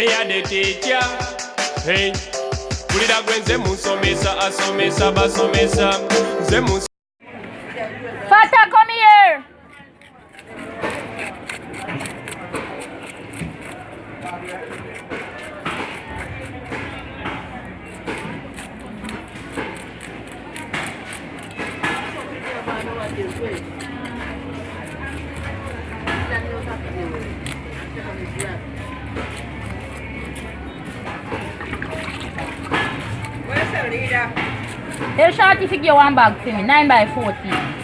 me a the teacher. Hey, kulira gwenze musomesa asomesa basomesa nze mus. Fata, come here. Hey, Shorty, figure one bag for me, 9 by 14.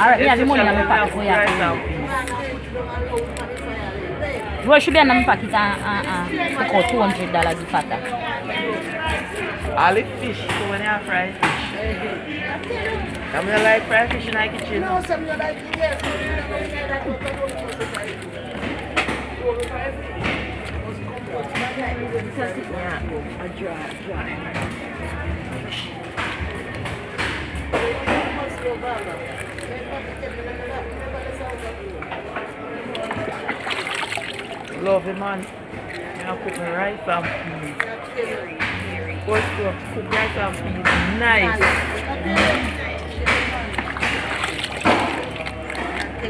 Alright, yeah, the money in my pocket for you. What should be in my pocket? Take out $200 the fatter. All the fish, so when you have fried fish. I'm gonna like fried fish in the kitchen. No, some you like it, yes. Love it, man. I'm cooking rice and peas. Cook rice and peas. Nice.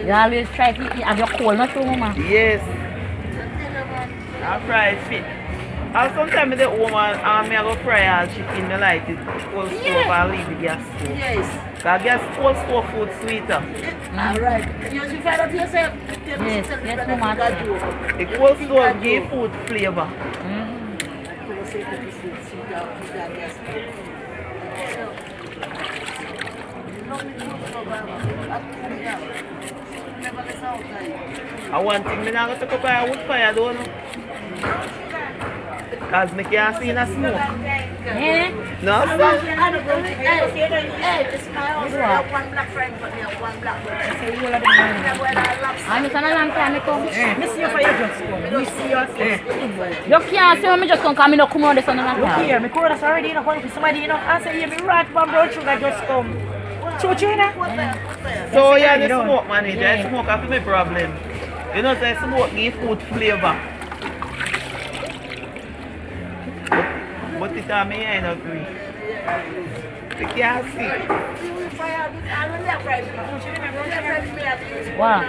You always try to have your cold, not too, mama? Yes. I fry fish. And sometimes the woman, I go fry all chicken, I like it cold stove and leave the gas stove. Yes. Because gas cold stove food sweeter. Alright. You should find out yourself. Yes, mama. The cold stove give food flavor. I want thing, I'm not going to take up a wood fire, don't know. Because I can't see no smoke. Yeah? No, sir. Hey, this is my house. I have one black friend, but I have one black friend. I'm just a long time ago. Miss you for your just come. You see yourself. You can't say when I just come and come on this on the Look here, me call us already, you know, calling for somebody, you know, I say, yeah, me right from brown sugar just come. China? So, yeah, the smoke, man. The smoke is my problem. You know, the smoke give food flavor. But it is me, I don't agree. You can't see. Wow.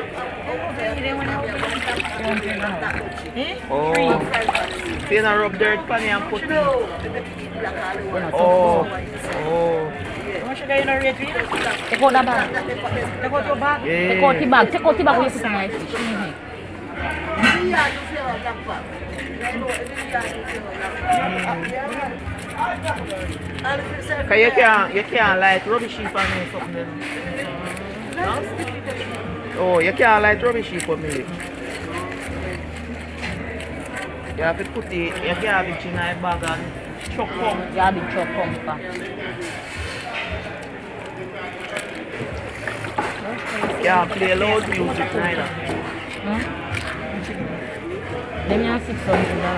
Oh. So you rub dirt on it and put it. Oh. Oh. How much sugar you know rate me? Take out the bag. Take out your bag. Yeah. Take out the bag. Take out the bag with some rice. Because you can't light rubbish heap on me or something. No? Oh, you can't light rubbish heap on me. You have to put it, you can't have it in a bag and chuck pump. You have a chop pump. You can't play loud music neither. Them you have $600.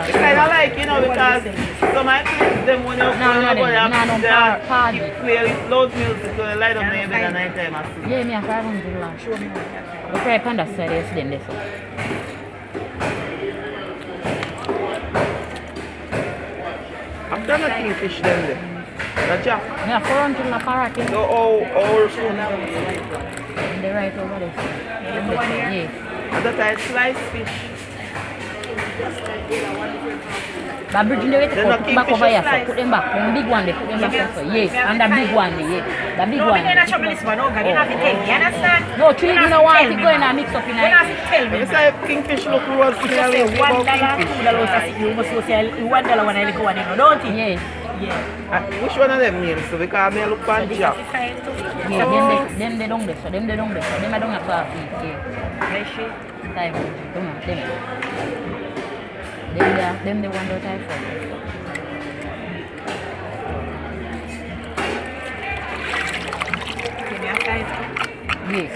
It's kind of like, you know, because some of them when you play loud music, so they light up the bed at night time. Yeah, me have $500. Show me. We try to understand this then this one. I'm trying to kingfish them there. The jack. Me have $400 parrot. So how soon? And they right over there. Yeah. And that is sliced fish. But bridging the way to They're not put back over kingfisher here, so slice. put them back. When big one, they put them back also. Yes, and the big one, yeah. The big No, one. me not trouble this one. No, God, you have to tell me. You understand? No, three, you don't want to go in and mix up in You have to tell me. You say kingfish look rose to You me, say $1, $2 kingfish. you must say $1 when I look one, you know, don't you? Yes. Yeah. Which one of them names? So because I look on Jack. Yeah, them they don't do so. Them they don't do so. Them I don't have to eat. Yeah. Time. Don't know. Them they want to try for. Give me a time. Yes.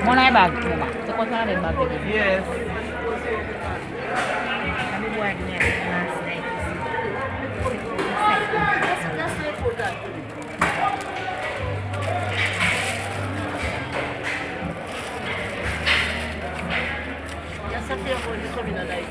One eye bag, mama. Take out one of them bag again. Yes. I'm going there last night. That's not for that. Yes, I feel going to come in a night.